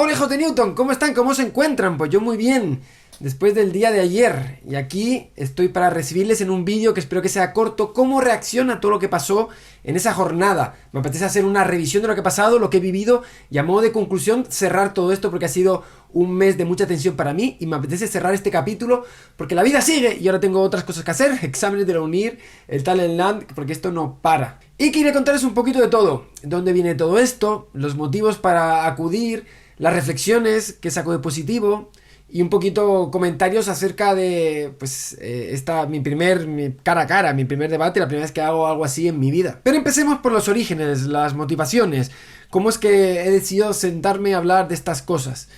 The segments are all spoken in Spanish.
Hola hijos de Newton, ¿cómo están? ¿Cómo se encuentran? Pues yo muy bien, después del día de ayer. Y aquí estoy para recibirles en un vídeo que espero que sea corto cómo reacciona a todo lo que pasó en esa jornada. Me apetece hacer una revisión de lo que ha pasado, lo que he vivido y a modo de conclusión cerrar todo esto porque ha sido un mes de mucha tensión para mí y me apetece cerrar este capítulo porque la vida sigue y ahora tengo otras cosas que hacer, exámenes de la UNIR, el Talent Land, porque esto no para. Y quería contarles un poquito de todo, dónde viene todo esto, los motivos para acudir, las reflexiones que saco de positivo y un poquito comentarios acerca de pues mi cara a cara, mi primer debate, la primera vez que hago algo así en mi vida. Pero empecemos por los orígenes, las motivaciones, cómo es que he decidido sentarme a hablar de estas cosas.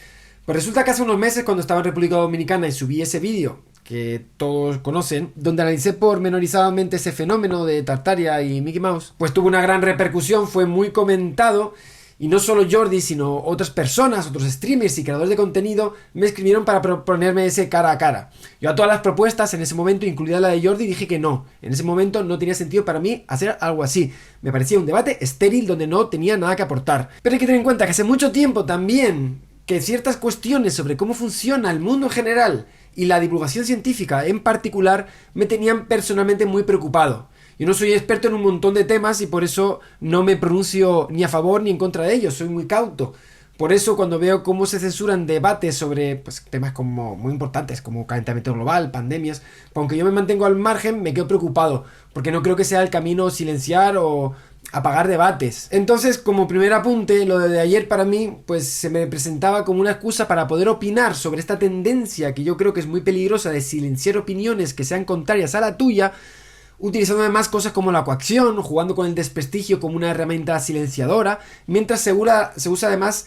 Pues resulta que hace unos meses, cuando estaba en República Dominicana y subí ese vídeo que todos conocen, donde analicé pormenorizadamente ese fenómeno de Tartaria y Mickey Mouse, pues tuvo una gran repercusión, fue muy comentado. Y no solo Jordi, sino otras personas, otros streamers y creadores de contenido me escribieron para proponerme ese cara a cara. Yo a todas las propuestas en ese momento, incluida la de Jordi, dije que no. En ese momento no tenía sentido para mí hacer algo así. Me parecía un debate estéril donde no tenía nada que aportar. Pero hay que tener en cuenta que hace mucho tiempo también que ciertas cuestiones sobre cómo funciona el mundo en general y la divulgación científica en particular me tenían personalmente muy preocupado. Yo no soy experto en un montón de temas y por eso no me pronuncio ni a favor ni en contra de ellos, soy muy cauto. Por eso cuando veo cómo se censuran debates sobre temas como muy importantes como calentamiento global, pandemias, aunque yo me mantengo al margen, me quedo preocupado, porque no creo que sea el camino silenciar o apagar debates. Entonces, como primer apunte, lo de ayer para mí, pues se me presentaba como una excusa para poder opinar sobre esta tendencia que yo creo que es muy peligrosa de silenciar opiniones que sean contrarias a la tuya, utilizando además cosas como la coacción, jugando con el desprestigio como una herramienta silenciadora, mientras se usa además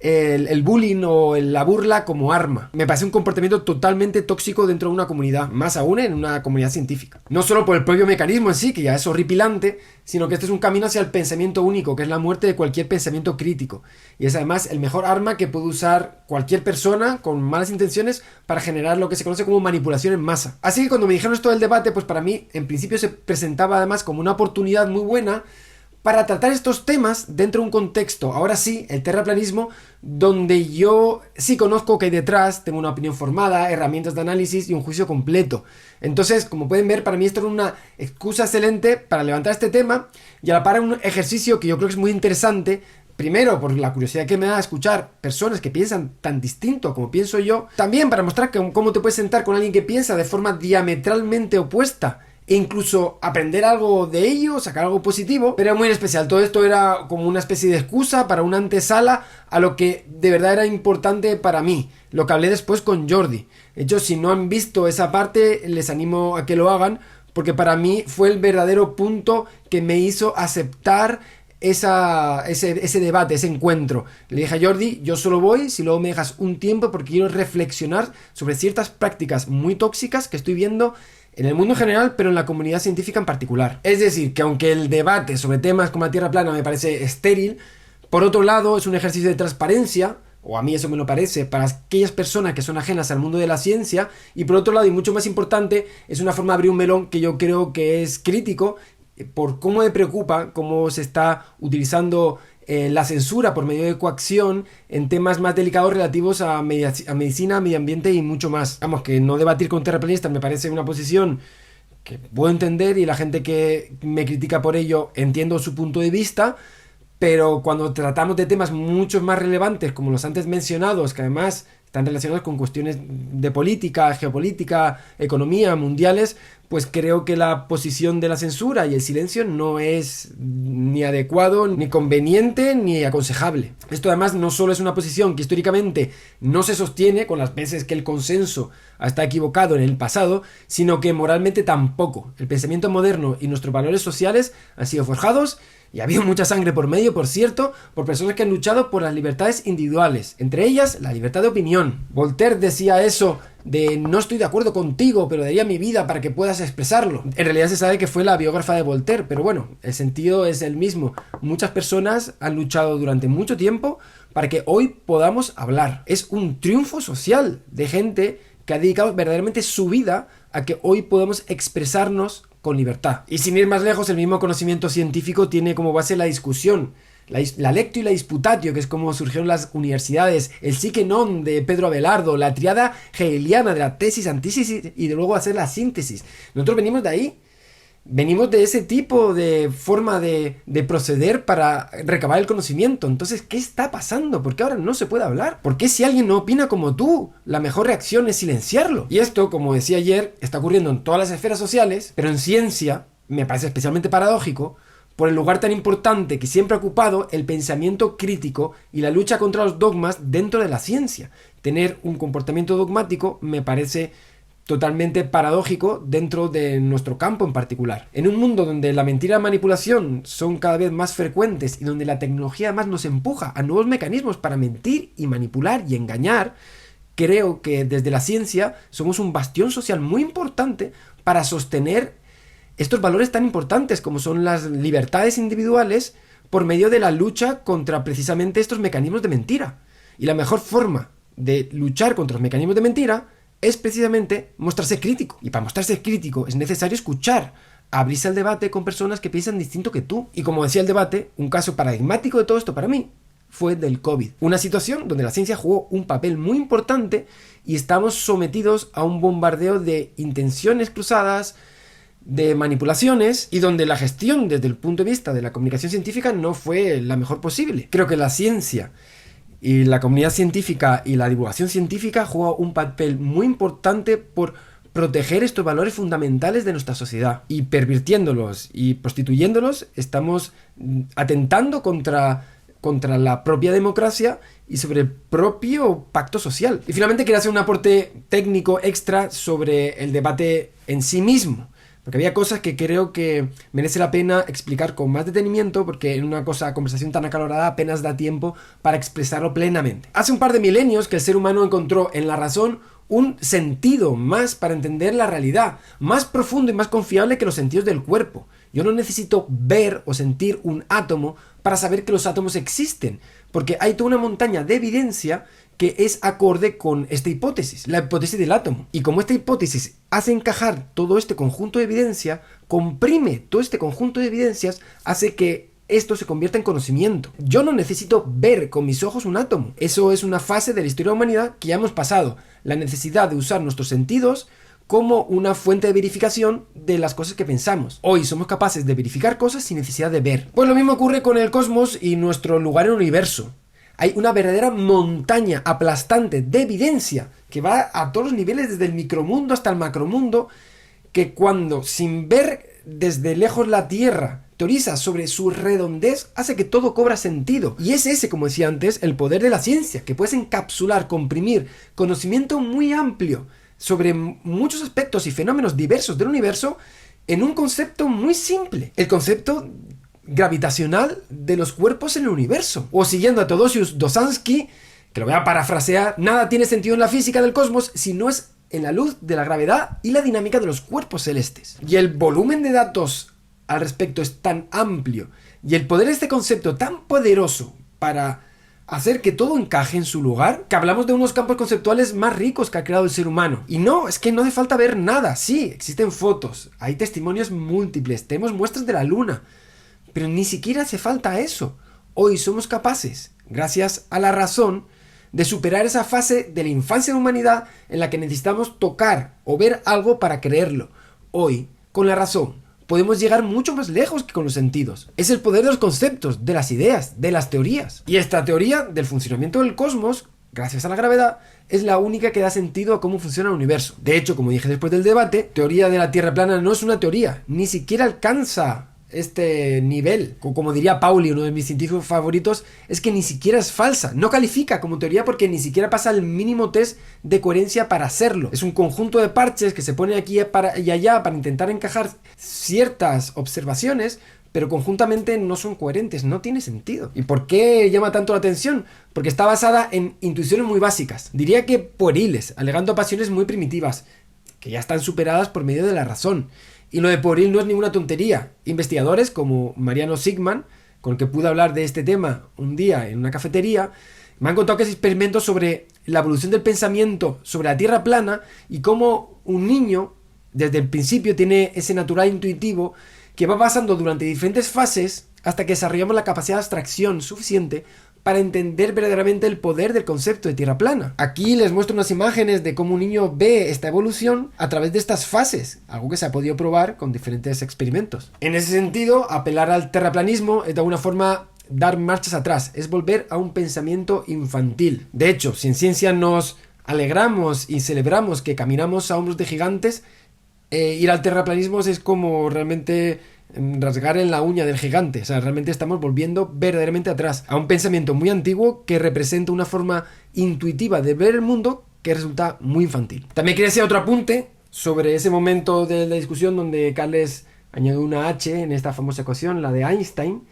el bullying o la burla como arma. Me parece un comportamiento totalmente tóxico dentro de una comunidad, más aún en una comunidad científica. No solo por el propio mecanismo en sí, que ya es horripilante, sino que este es un camino hacia el pensamiento único, que es la muerte de cualquier pensamiento crítico. Y es además el mejor arma que puede usar cualquier persona con malas intenciones para generar lo que se conoce como manipulación en masa. Así que cuando me dijeron esto del debate, pues para mí en principio se presentaba además como una oportunidad muy buena para tratar estos temas dentro de un contexto, ahora sí, el terraplanismo, donde yo sí conozco que hay detrás, tengo una opinión formada, herramientas de análisis y un juicio completo. Entonces, como pueden ver, para mí esto es una excusa excelente para levantar este tema y a la par un ejercicio que yo creo que es muy interesante. Primero, por la curiosidad que me da escuchar personas que piensan tan distinto como pienso yo. También para mostrar cómo te puedes sentar con alguien que piensa de forma diametralmente opuesta e incluso aprender algo de ello, sacar algo positivo, pero muy en especial. Todo esto era como una especie de excusa para una antesala a lo que de verdad era importante para mí, lo que hablé después con Jordi. De hecho, si no han visto esa parte, les animo a que lo hagan, porque para mí fue el verdadero punto que me hizo aceptar ese debate, ese encuentro. Le dije a Jordi, yo solo voy si luego me dejas un tiempo porque quiero reflexionar sobre ciertas prácticas muy tóxicas que estoy viendo en el mundo en general, pero en la comunidad científica en particular. Es decir, que aunque el debate sobre temas como la Tierra plana me parece estéril, por otro lado es un ejercicio de transparencia, o a mí eso me lo parece, para aquellas personas que son ajenas al mundo de la ciencia, y por otro lado, y mucho más importante, es una forma de abrir un melón que yo creo que es crítico por cómo me preocupa, cómo se está utilizando la censura por medio de coacción en temas más delicados relativos a medicina, medio ambiente y mucho más. Vamos, que no debatir con terraplanistas me parece una posición que puedo entender y la gente que me critica por ello entiendo su punto de vista, pero cuando tratamos de temas mucho más relevantes como los antes mencionados, que además están relacionados con cuestiones de política, geopolítica, economía, mundiales, pues creo que la posición de la censura y el silencio no es ni adecuado, ni conveniente, ni aconsejable. Esto además no solo es una posición que históricamente no se sostiene con las veces que el consenso está equivocado en el pasado, sino que moralmente tampoco. El pensamiento moderno y nuestros valores sociales han sido forjados y ha habido mucha sangre por medio, por cierto, por personas que han luchado por las libertades individuales, entre ellas la libertad de opinión. Voltaire decía eso de no estoy de acuerdo contigo, pero daría mi vida para que puedas expresarlo. En realidad se sabe que fue la biógrafa de Voltaire, pero bueno, el sentido es el mismo. Muchas personas han luchado durante mucho tiempo para que hoy podamos hablar. Es un triunfo social de gente que ha dedicado verdaderamente su vida a que hoy podamos expresarnos con libertad. Y sin ir más lejos, el mismo conocimiento científico tiene como base la discusión. la lectio y la disputatio, que es como surgieron las universidades, el sí que non de Pedro Abelardo, la triada hegeliana de la tesis, antítesis y de luego hacer la síntesis. Nosotros venimos de ahí. Venimos de ese tipo de forma de proceder para recabar el conocimiento. Entonces, ¿qué está pasando? ¿Por qué ahora no se puede hablar? ¿Por qué si alguien no opina como tú, la mejor reacción es silenciarlo? Y esto, como decía ayer, está ocurriendo en todas las esferas sociales, pero en ciencia me parece especialmente paradójico por el lugar tan importante que siempre ha ocupado el pensamiento crítico y la lucha contra los dogmas dentro de la ciencia. Tener un comportamiento dogmático me parece totalmente paradójico dentro de nuestro campo en particular. En un mundo donde la mentira y la manipulación son cada vez más frecuentes y donde la tecnología además nos empuja a nuevos mecanismos para mentir y manipular y engañar, creo que desde la ciencia somos un bastión social muy importante para sostener estos valores tan importantes como son las libertades individuales por medio de la lucha contra precisamente estos mecanismos de mentira. Y la mejor forma de luchar contra los mecanismos de mentira es precisamente mostrarse crítico. Y para mostrarse crítico es necesario escuchar, abrirse al debate con personas que piensan distinto que tú. Y como decía el debate, un caso paradigmático de todo esto para mí fue del COVID. Una situación donde la ciencia jugó un papel muy importante y estamos sometidos a un bombardeo de intenciones cruzadas, de manipulaciones, y donde la gestión desde el punto de vista de la comunicación científica no fue la mejor posible. Creo que la ciencia y la comunidad científica y la divulgación científica juega un papel muy importante por proteger estos valores fundamentales de nuestra sociedad. Y pervirtiéndolos y prostituyéndolos, estamos atentando contra la propia democracia y sobre el propio pacto social. Y finalmente quería hacer un aporte técnico extra sobre el debate en sí mismo, porque había cosas que creo que merece la pena explicar con más detenimiento, porque en una conversación tan acalorada apenas da tiempo para expresarlo plenamente. Hace un par de milenios que el ser humano encontró en la razón un sentido más para entender la realidad, más profundo y más confiable que los sentidos del cuerpo. Yo no necesito ver o sentir un átomo para saber que los átomos existen, porque hay toda una montaña de evidencia que es acorde con esta hipótesis, la hipótesis del átomo. Y como esta hipótesis hace encajar todo este conjunto de evidencia, comprime todo este conjunto de evidencias, hace que esto se convierta en conocimiento. Yo no necesito ver con mis ojos un átomo. Eso es una fase de la historia de la humanidad que ya hemos pasado. La necesidad de usar nuestros sentidos como una fuente de verificación de las cosas que pensamos. Hoy somos capaces de verificar cosas sin necesidad de ver. Pues lo mismo ocurre con el cosmos y nuestro lugar en el universo. Hay una verdadera montaña aplastante de evidencia que va a todos los niveles, desde el micromundo hasta el macromundo, que cuando, sin ver desde lejos la Tierra, teoriza sobre su redondez, hace que todo cobra sentido. Y es ese, como decía antes, el poder de la ciencia, que puedes encapsular, comprimir conocimiento muy amplio sobre muchos aspectos y fenómenos diversos del universo en un concepto muy simple. El concepto gravitacional de los cuerpos en el universo. O siguiendo a Tadeusz Dosansky, que lo voy a parafrasear, nada tiene sentido en la física del cosmos si no es en la luz de la gravedad y la dinámica de los cuerpos celestes. Y el volumen de datos al respecto es tan amplio y el poder de este concepto tan poderoso para hacer que todo encaje en su lugar, que hablamos de unos campos conceptuales más ricos que ha creado el ser humano. Y no, es que no hace falta ver nada. Sí, existen fotos, hay testimonios múltiples, tenemos muestras de la luna, pero ni siquiera hace falta eso. Hoy somos capaces, gracias a la razón, de superar esa fase de la infancia de la humanidad en la que necesitamos tocar o ver algo para creerlo. Hoy, con la razón, podemos llegar mucho más lejos que con los sentidos. Es el poder de los conceptos, de las ideas, de las teorías. Y esta teoría del funcionamiento del cosmos, gracias a la gravedad, es la única que da sentido a cómo funciona el universo. De hecho, como dije después del debate, teoría de la Tierra plana no es una teoría, ni siquiera alcanza este nivel. Como diría Pauli, uno de mis científicos favoritos, es que ni siquiera es falsa, no califica como teoría porque ni siquiera pasa el mínimo test de coherencia para hacerlo. Es un conjunto de parches que se pone aquí y allá para intentar encajar ciertas observaciones, pero conjuntamente no son coherentes, no tiene sentido. ¿Y por qué llama tanto la atención? Porque está basada en intuiciones muy básicas, diría que pueriles, alegando pasiones muy primitivas, que ya están superadas por medio de la razón. Y lo de pueril no es ninguna tontería. Investigadores como Mariano Sigman, con el que pude hablar de este tema un día en una cafetería, me han contado que hay experimentos sobre la evolución del pensamiento sobre la Tierra plana y cómo un niño, desde el principio, tiene ese natural intuitivo que va pasando durante diferentes fases hasta que desarrollamos la capacidad de abstracción suficiente para entender verdaderamente el poder del concepto de tierra plana. Aquí les muestro unas imágenes de cómo un niño ve esta evolución a través de estas fases, algo que se ha podido probar con diferentes experimentos. En ese sentido, apelar al terraplanismo es de alguna forma dar marchas atrás, es volver a un pensamiento infantil. De hecho, si en ciencia nos alegramos y celebramos que caminamos a hombros de gigantes, ir al terraplanismo es como realmente rasgar en la uña del gigante. O sea, realmente estamos volviendo verdaderamente atrás a un pensamiento muy antiguo que representa una forma intuitiva de ver el mundo que resulta muy infantil. También quería hacer otro apunte sobre ese momento de la discusión donde Carles añadió una H en esta famosa ecuación, la de Einstein,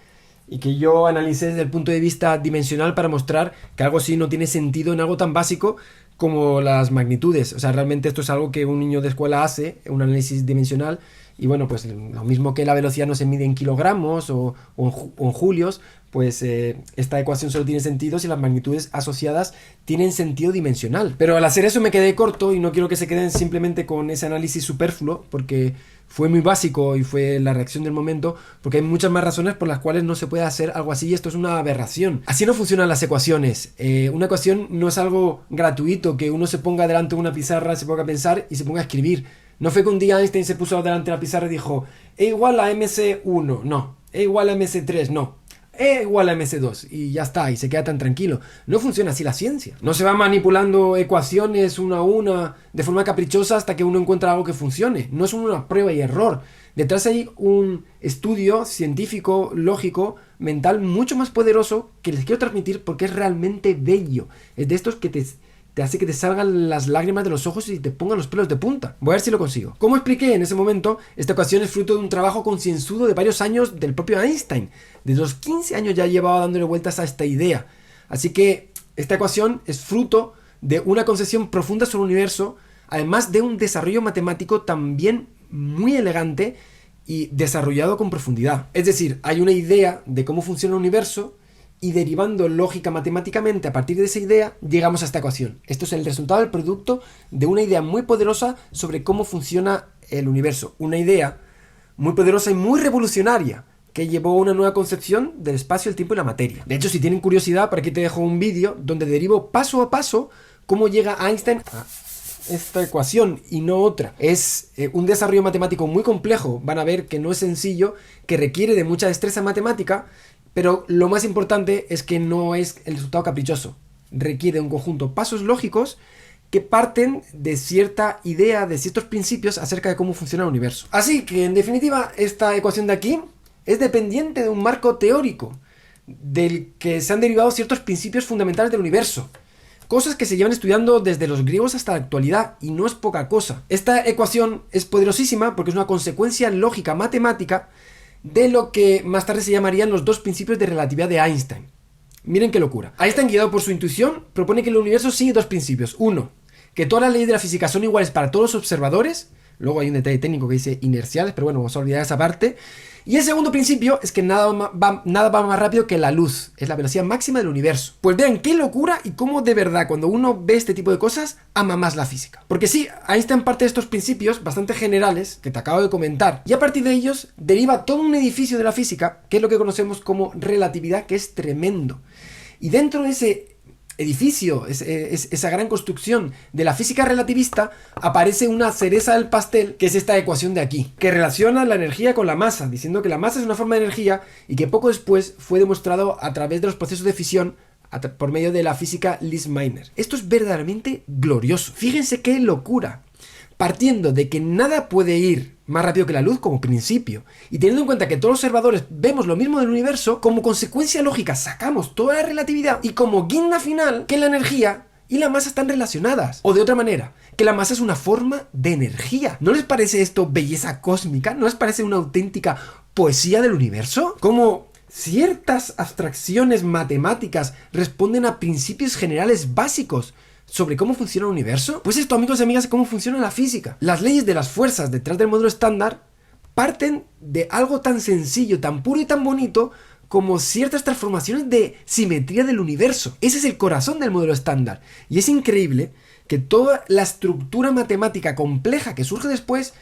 y que yo analicé desde el punto de vista dimensional para mostrar que algo así no tiene sentido en algo tan básico como las magnitudes. O sea, realmente esto es algo que un niño de escuela hace, un análisis dimensional, y bueno, pues lo mismo que la velocidad no se mide en kilogramos o en julios, pues esta ecuación solo tiene sentido si las magnitudes asociadas tienen sentido dimensional. Pero al hacer eso me quedé corto y no quiero que se queden simplemente con ese análisis superfluo, porque fue muy básico y fue la reacción del momento, porque hay muchas más razones por las cuales no se puede hacer algo así, y esto es una aberración. Así no funcionan las ecuaciones. Una ecuación no es algo gratuito, que uno se ponga delante de una pizarra, se ponga a pensar y se ponga a escribir. No fue que un día Einstein se puso delante de la pizarra y dijo E igual a MC1, no. E igual a MC3, no. E igual a MC2 y ya está, y se queda tan tranquilo. No funciona así la ciencia. No se va manipulando ecuaciones una a una de forma caprichosa hasta que uno encuentra algo que funcione. No es una prueba y error. Detrás hay un estudio científico, lógico, mental mucho más poderoso que les quiero transmitir porque es realmente bello. Es de estos que te hace que te salgan las lágrimas de los ojos y te pongan los pelos de punta. Voy a ver si lo consigo. Como expliqué en ese momento, esta ecuación es fruto de un trabajo concienzudo de varios años del propio Einstein. Desde los 15 años ya llevaba dándole vueltas a esta idea. Así que esta ecuación es fruto de una concepción profunda sobre el universo, además de un desarrollo matemático también muy elegante y desarrollado con profundidad. Es decir, hay una idea de cómo funciona el universo, y derivando lógica matemáticamente a partir de esa idea, llegamos a esta ecuación. Esto es el resultado del producto de una idea muy poderosa sobre cómo funciona el universo. Una idea muy poderosa y muy revolucionaria que llevó a una nueva concepción del espacio, el tiempo y la materia. De hecho, si tienen curiosidad, por aquí te dejo un vídeo donde derivo paso a paso cómo llega Einstein a esta ecuación y no otra. Es un desarrollo matemático muy complejo. Van a ver que no es sencillo, que requiere de mucha destreza matemática. Pero lo más importante es que no es el resultado caprichoso. Requiere un conjunto de pasos lógicos que parten de cierta idea, de ciertos principios acerca de cómo funciona el universo. Así que, en definitiva, esta ecuación de aquí es dependiente de un marco teórico del que se han derivado ciertos principios fundamentales del universo. Cosas que se llevan estudiando desde los griegos hasta la actualidad, y no es poca cosa. Esta ecuación es poderosísima porque es una consecuencia lógica matemática de lo que más tarde se llamarían los dos principios de relatividad de Einstein. Miren qué locura. Einstein, guiado por su intuición, propone que el universo sigue dos principios. Uno, que todas las leyes de la física son iguales para todos los observadores. Luego hay un detalle técnico que dice inerciales, pero bueno, vamos a olvidar esa parte. Y el segundo principio es que nada va más rápido que la luz. Es la velocidad máxima del universo. Pues vean qué locura y cómo de verdad cuando uno ve este tipo de cosas ama más la física. Porque sí, Einstein parte de estos principios bastante generales que te acabo de comentar. Y a partir de ellos deriva todo un edificio de la física, que es lo que conocemos como relatividad, que es tremendo. Y dentro de ese edificio, esa gran construcción de la física relativista, aparece una cereza del pastel, que es esta ecuación de aquí, que relaciona la energía con la masa, diciendo que la masa es una forma de energía y que poco después fue demostrado a través de los procesos de fisión por medio de la física Lise-Meitner. Esto es verdaderamente glorioso. Fíjense qué locura. Partiendo de que nada puede ir más rápido que la luz como principio, y teniendo en cuenta que todos los observadores vemos lo mismo del universo, como consecuencia lógica sacamos toda la relatividad, y como guinda final, que la energía y la masa están relacionadas. O de otra manera, que la masa es una forma de energía. ¿No les parece esto belleza cósmica? ¿No les parece una auténtica poesía del universo? Como ciertas abstracciones matemáticas responden a principios generales básicos sobre cómo funciona el universo. Pues esto, amigos y amigas, es cómo funciona la física. Las leyes de las fuerzas detrás del modelo estándar parten de algo tan sencillo, tan puro y tan bonito como ciertas transformaciones de simetría del universo. Ese es el corazón del modelo estándar. Y es increíble que toda la estructura matemática compleja que surge después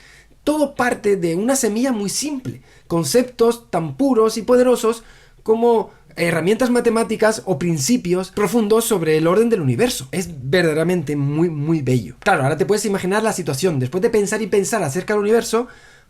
todo parte de una semilla muy simple, conceptos tan puros y poderosos como herramientas matemáticas o principios profundos sobre el orden del universo. Es verdaderamente muy, muy bello. Claro, ahora te puedes imaginar la situación. Después de pensar y pensar acerca del universo,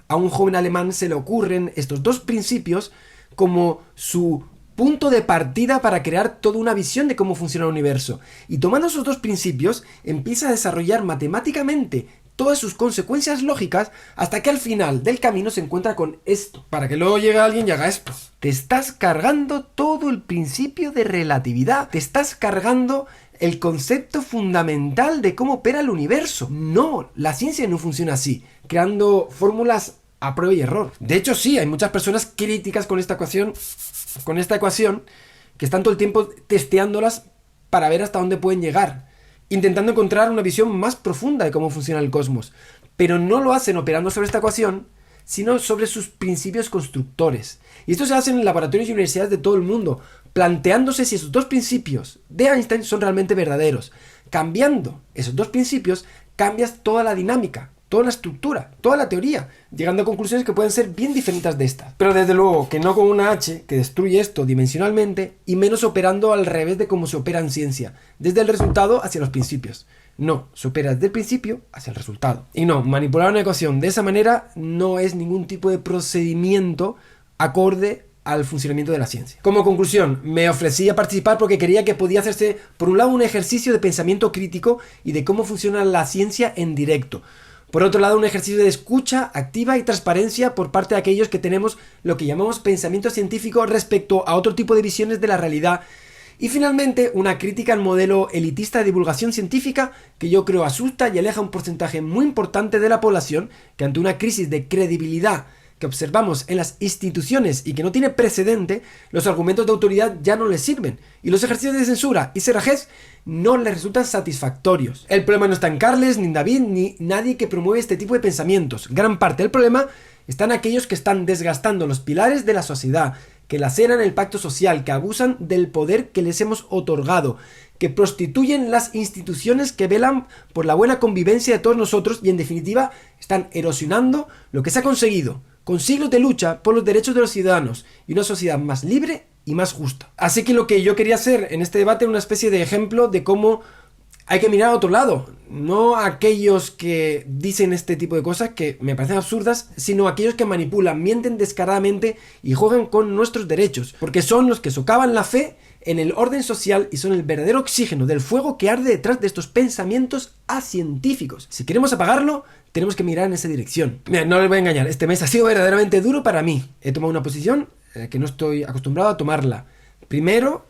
a un joven alemán se le ocurren estos dos principios como su punto de partida para crear toda una visión de cómo funciona el universo. Y tomando esos dos principios, empieza a desarrollar matemáticamente todas sus consecuencias lógicas hasta que al final del camino se encuentra con esto. Para que luego llegue alguien y haga esto. Te estás cargando todo el principio de relatividad. Te estás cargando el concepto fundamental de cómo opera el universo. No, la ciencia no funciona así, creando fórmulas a prueba y error. De hecho, sí, hay muchas personas críticas con esta ecuación, que están todo el tiempo testeándolas para ver hasta dónde pueden llegar, intentando encontrar una visión más profunda de cómo funciona el cosmos. Pero no lo hacen operando sobre esta ecuación, sino sobre sus principios constructores. Y esto se hace en laboratorios y universidades de todo el mundo, planteándose si esos dos principios de Einstein son realmente verdaderos. Cambiando esos dos principios, cambias toda la dinámica, toda la estructura, toda la teoría, llegando a conclusiones que pueden ser bien diferentes de estas. Pero desde luego que no con una H que destruye esto dimensionalmente, y menos operando al revés de cómo se opera en ciencia, desde el resultado hacia los principios. No, se opera desde el principio hacia el resultado. Y no, manipular una ecuación de esa manera no es ningún tipo de procedimiento acorde al funcionamiento de la ciencia. Como conclusión, me ofrecí a participar porque quería que podía hacerse, por un lado, un ejercicio de pensamiento crítico y de cómo funciona la ciencia en directo. Por otro lado, un ejercicio de escucha activa y transparencia por parte de aquellos que tenemos lo que llamamos pensamiento científico respecto a otro tipo de visiones de la realidad. Y finalmente, una crítica al modelo elitista de divulgación científica que yo creo asusta y aleja a un porcentaje muy importante de la población que ante una crisis de credibilidad que observamos en las instituciones y que no tiene precedente, los argumentos de autoridad ya no les sirven y los ejercicios de censura y cerrajez no les resultan satisfactorios. El problema no está en Carles, ni en David, ni nadie que promueve este tipo de pensamientos. Gran parte del problema está en aquellos que están desgastando los pilares de la sociedad, que laceran el pacto social, que abusan del poder que les hemos otorgado, que prostituyen las instituciones que velan por la buena convivencia de todos nosotros y en definitiva están erosionando lo que se ha conseguido con siglos de lucha por los derechos de los ciudadanos y una sociedad más libre y más justa. Así que lo que yo quería hacer en este debate era una especie de ejemplo de cómo hay que mirar a otro lado, no a aquellos que dicen este tipo de cosas que me parecen absurdas, sino a aquellos que manipulan, mienten descaradamente y juegan con nuestros derechos, porque son los que socavan la fe en el orden social y son el verdadero oxígeno del fuego que arde detrás de estos pensamientos acientíficos. Si queremos apagarlo, tenemos que mirar en esa dirección. Mira, no les voy a engañar, este mes ha sido verdaderamente duro para mí. He tomado una posición que no estoy acostumbrado a tomarla. Primero,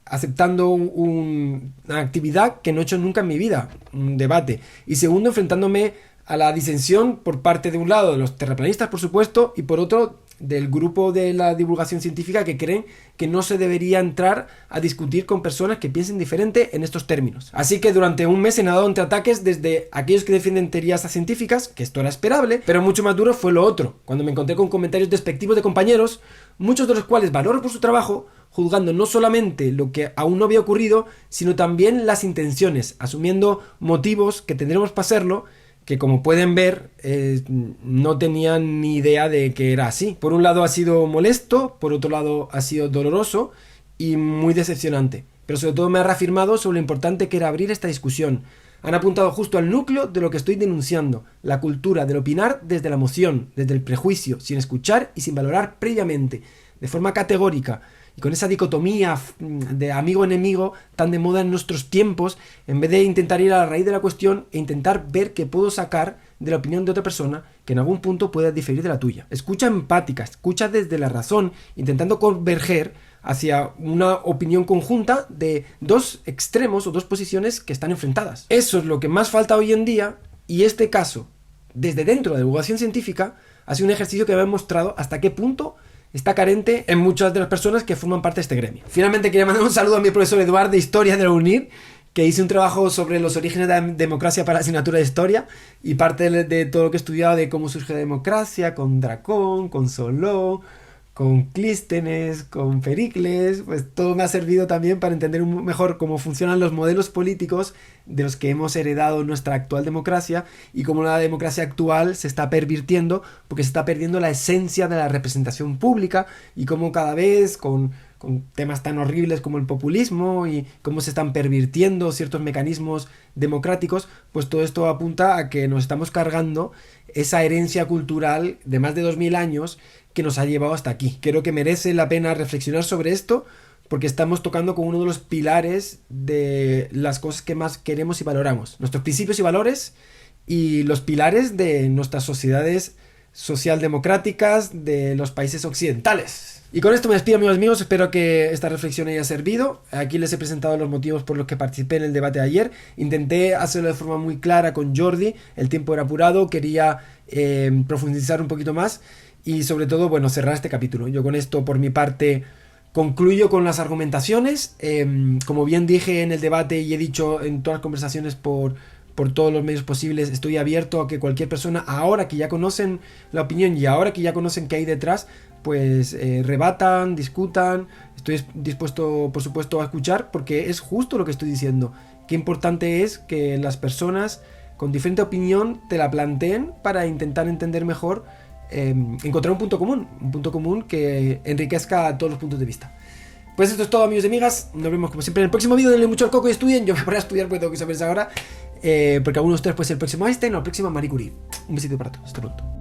aceptando una actividad que no he hecho nunca en mi vida, un debate. Y segundo, enfrentándome a la disensión por parte de un lado de los terraplanistas, por supuesto, y por otro del grupo de la divulgación científica que creen que no se debería entrar a discutir con personas que piensen diferente en estos términos. Así que durante un mes he nadado entre ataques desde aquellos que defienden teorías científicas, que esto era esperable, pero mucho más duro fue lo otro, cuando me encontré con comentarios despectivos de compañeros, muchos de los cuales valoro por su trabajo, juzgando no solamente lo que aún no había ocurrido, sino también las intenciones, asumiendo motivos que tendremos para hacerlo, que como pueden ver no tenían ni idea de que era así. Por un lado ha sido molesto, por otro lado ha sido doloroso y muy decepcionante, pero sobre todo me ha reafirmado sobre lo importante que era abrir esta discusión. Han apuntado justo al núcleo de lo que estoy denunciando, la cultura del opinar desde la emoción, desde el prejuicio, sin escuchar y sin valorar previamente, de forma categórica, y con esa dicotomía de amigo-enemigo tan de moda en nuestros tiempos, en vez de intentar ir a la raíz de la cuestión e intentar ver qué puedo sacar de la opinión de otra persona que en algún punto pueda diferir de la tuya. Escucha empática, escucha desde la razón, intentando converger hacia una opinión conjunta de dos extremos o dos posiciones que están enfrentadas. Eso es lo que más falta hoy en día, y este caso, desde dentro de la divulgación científica, ha sido un ejercicio que me ha mostrado hasta qué punto está carente en muchas de las personas que forman parte de este gremio. Finalmente quería mandar un saludo a mi profesor Eduard de Historia de la UNIR, que hice un trabajo sobre los orígenes de la democracia para la asignatura de Historia, y parte de todo lo que he estudiado de cómo surge la democracia, con Dracón, con Solón, con Clístenes, con Pericles, pues todo me ha servido también para entender mejor cómo funcionan los modelos políticos de los que hemos heredado nuestra actual democracia y cómo la democracia actual se está pervirtiendo porque se está perdiendo la esencia de la representación pública y cómo cada vez con temas tan horribles como el populismo y cómo se están pervirtiendo ciertos mecanismos democráticos, pues todo esto apunta a que nos estamos cargando esa herencia cultural de más de 2000 años que nos ha llevado hasta aquí. Creo que merece la pena reflexionar sobre esto porque estamos tocando con uno de los pilares de las cosas que más queremos y valoramos. Nuestros principios y valores y los pilares de nuestras sociedades socialdemocráticas de los países occidentales. Y con esto me despido, amigos míos, espero que esta reflexión haya servido. Aquí les he presentado los motivos por los que participé en el debate de ayer. Intenté hacerlo de forma muy clara con Jordi, el tiempo era apurado, quería profundizar un poquito más y sobre todo, bueno, cerrar este capítulo. Yo con esto, por mi parte, concluyo con las argumentaciones. Como bien dije en el debate y he dicho en todas las conversaciones por todos los medios posibles, estoy abierto a que cualquier persona, ahora que ya conocen la opinión y ahora que ya conocen qué hay detrás, pues rebatan, discutan. Estoy dispuesto, por supuesto, a escuchar porque es justo lo que estoy diciendo. Qué importante es que las personas con diferente opinión te la planteen para intentar entender mejor, encontrar un punto común que enriquezca a todos los puntos de vista. Pues esto es todo, amigos y amigas. Nos vemos como siempre en el próximo vídeo. Denle mucho al coco y estudien. Yo me voy a estudiar porque tengo que saber ahora. Porque algunos de ustedes puede ser el próximo Einstein o la próxima Marie Curie. Un besito para todos. Hasta pronto.